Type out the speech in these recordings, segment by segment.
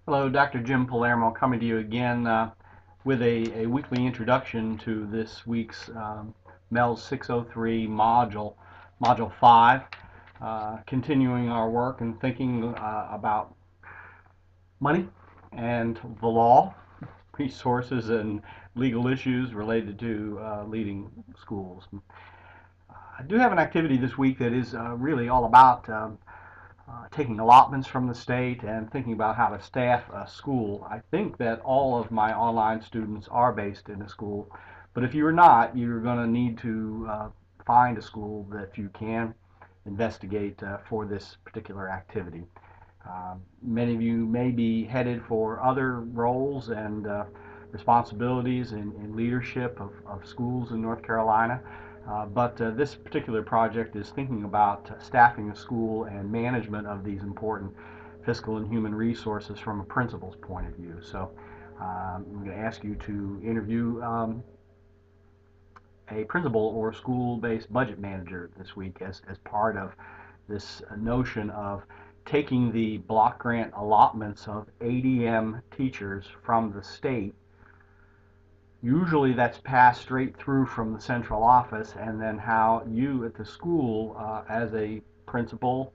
Hello, Dr. Jim Palermo coming to you again with a weekly introduction to this week's MELS 603 Module 5, continuing our work and thinking about money and the law, resources, and legal issues related to leading schools. I do have an activity this week that is really all about taking allotments from the state and thinking about how to staff a school. I think that all of my online students are based in a school, but if you're not, you're going to need to find a school that you can investigate for this particular activity. Many of you may be headed for other roles and responsibilities in leadership of schools in North Carolina. But this particular project is thinking about staffing a school and management of these important fiscal and human resources from a principal's point of view. So I'm going to ask you to interview a principal or school-based budget manager this week as part of this notion of taking the block grant allotments of ADM teachers from the state. Usually that's passed straight through from the central office, and then how you at the school as a principal,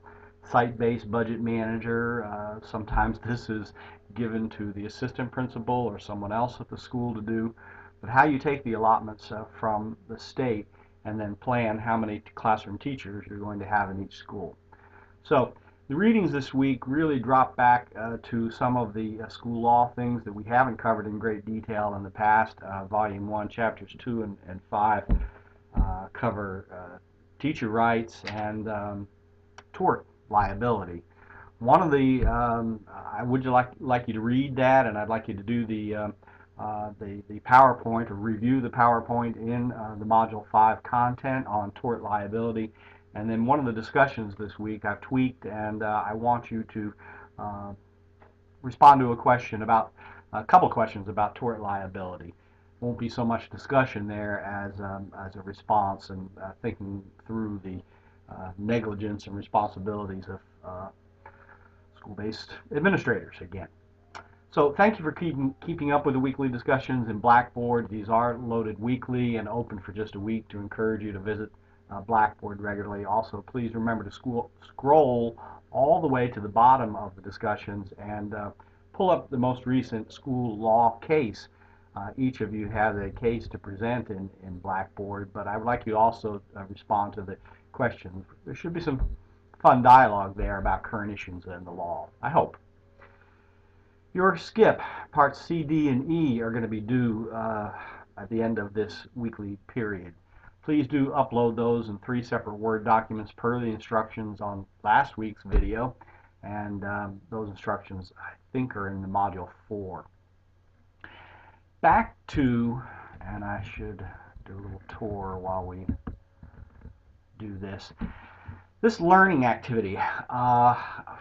site-based budget manager, sometimes this is given to the assistant principal or someone else at the school to do, but how you take the allotments from the state and then plan how many classroom teachers you're going to have in each school. So the readings this week really drop back to some of the school law things that we haven't covered in great detail in the past. Volume 1, Chapters 2 and 5 cover teacher rights and tort liability. One of the, I would like you to read that, and I'd like you to do the PowerPoint or review the PowerPoint in the Module 5 content on tort liability. And then one of the discussions this week I've tweaked, and I want you to respond to a couple questions about tort liability. Won't be so much discussion there as a response and thinking through the negligence and responsibilities of school-based administrators again. So thank you for keeping up with the weekly discussions in Blackboard. These are loaded weekly and open for just a week to encourage you to visit Blackboard regularly. Also, please remember to scroll all the way to the bottom of the discussions and pull up the most recent school law case. Each of you has a case to present in Blackboard, but I would like you to also respond to the questions. There should be some fun dialogue there about current issues in the law, I hope. Your skip, parts C, D, and E, are going to be due at the end of this weekly period. Please do upload those in 3 separate Word documents per the instructions on last week's video, and those instructions I think are in the Module 4. Back to, and I should do a little tour while we do this. This learning activity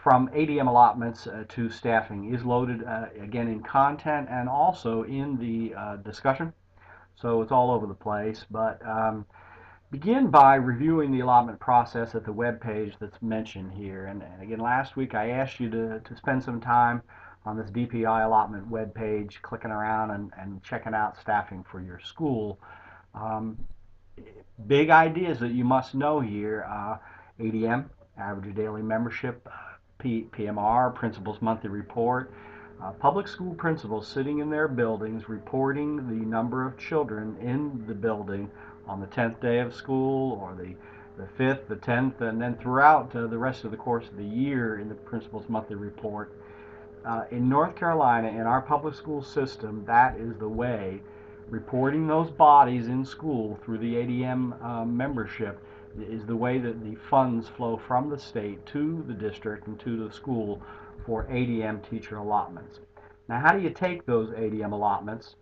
from ADM allotments to staffing is loaded again in content and also in the discussion, so it's all over the place. But begin by reviewing the allotment process at the web page that's mentioned here. And again, last week I asked you to spend some time on this DPI allotment web page, clicking around and checking out staffing for your school. Big ideas that you must know here. ADM, average daily membership, PMR, principal's monthly report, public school principals sitting in their buildings reporting the number of children in the building on the 10th day of school or the 5th, the 10th, and then throughout the rest of the course of the year in the principal's monthly report. In North Carolina, in our public school system, that is the way. Reporting those bodies in school through the ADM membership is the way that the funds flow from the state to the district and to the school for ADM teacher allotments. Now, how do you take those ADM allotments?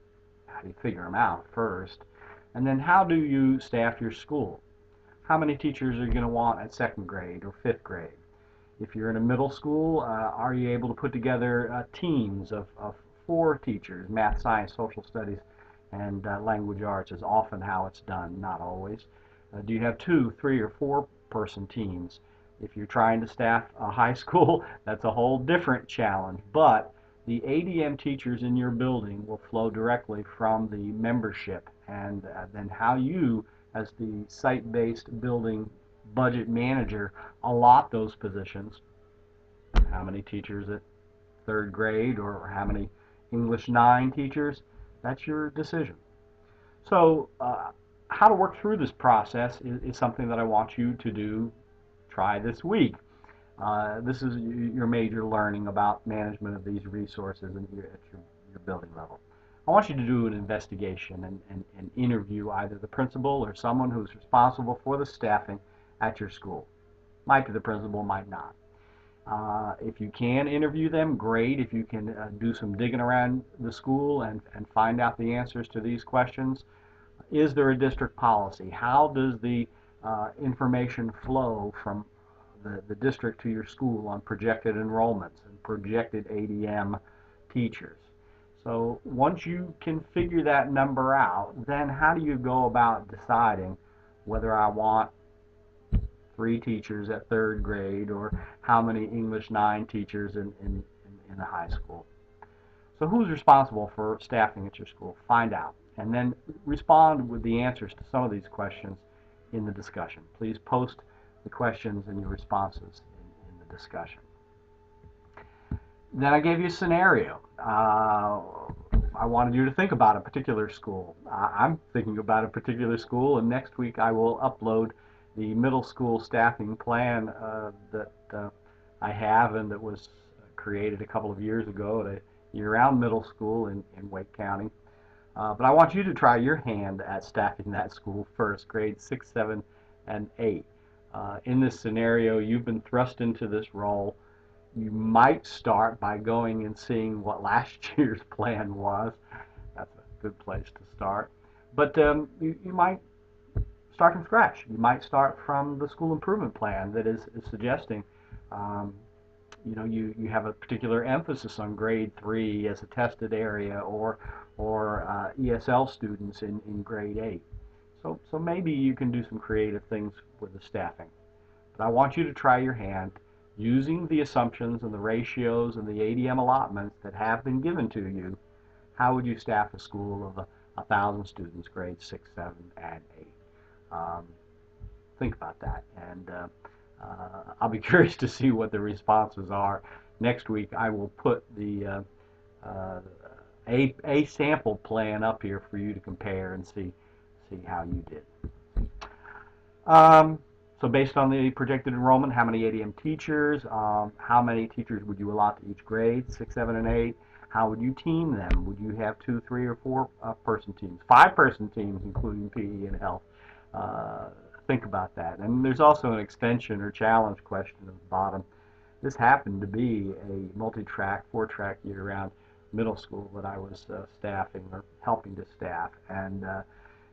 How do you figure them out first? And then how do you staff your school? How many teachers are you going to want at 2nd grade or 5th grade? If you're in a middle school, are you able to put together teams of 4 teachers, math, science, social studies, and language arts is often how it's done, not always. Do you have 2, 3, or 4 person teams? If you're trying to staff a high school, that's a whole different challenge, but The ADM teachers in your building will flow directly from the membership, and then how you, as the site-based building budget manager, allot those positions. How many teachers at third grade or how many English 9 teachers, that's your decision. So how to work through this process is something that I want you to try this week. This is your major learning about management of these resources at your building level. I want you to do an investigation and interview either the principal or someone who's responsible for the staffing at your school. Might be the principal, might not. If you can interview them, great. If you can do some digging around the school and find out the answers to these questions. Is there a district policy? How does the information flow from the district to your school on projected enrollments and projected ADM teachers? So once you can figure that number out, then how do you go about deciding whether I want 3 teachers at third grade or how many English 9 teachers in the high school? So who's responsible for staffing at your school? Find out. And then respond with the answers to some of these questions in the discussion. Please post the questions and your responses in the discussion. Then I gave you a scenario. I wanted you to think about a particular school. I'm thinking about a particular school, and next week I will upload the middle school staffing plan that I have and that was created a couple of years ago at a year-round middle school in Wake County. But I want you to try your hand at staffing that school first, grades 6, 7, and 8. In this scenario, you've been thrust into this role. You might start by going and seeing what last year's plan was. That's a good place to start. But you might start from scratch. You might start from the school improvement plan that is suggesting you have a particular emphasis on grade 3 as a tested area or ESL students in grade 8. So maybe you can do some creative things with the staffing. But I want you to try your hand using the assumptions and the ratios and the ADM allotments that have been given to you. How would you staff a school of 1,000 students, grades 6, 7, and 8? Think about that, and I'll be curious to see what the responses are. Next week I will put the a sample plan up here for you to compare and see how you did. So based on the projected enrollment, how many ADM teachers, how many teachers would you allot to each grade, 6, 7, and 8? How would you team them? Would you have 2, 3, or 4 person teams? 5-person teams, including PE and health. Think about that. And there's also an extension or challenge question at the bottom. This happened to be a multi-track, 4-track year-round middle school that I was staffing or helping to staff. And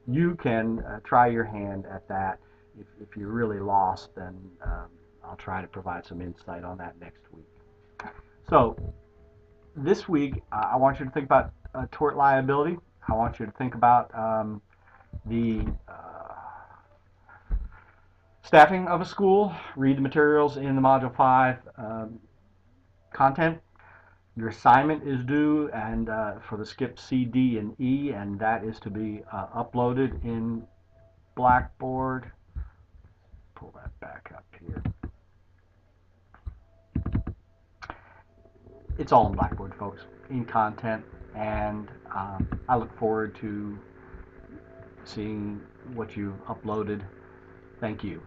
you can try your hand at that. If you're really lost, then I'll try to provide some insight on that next week. So this week, I want you to think about tort liability. I want you to think about the staffing of a school. Read the materials in the Module 5 content. Your assignment is due and for the skip C, D, and E, and that is to be uploaded in Blackboard. Pull that back up here. It's all in Blackboard, folks, in content, and I look forward to seeing what you've uploaded. Thank you.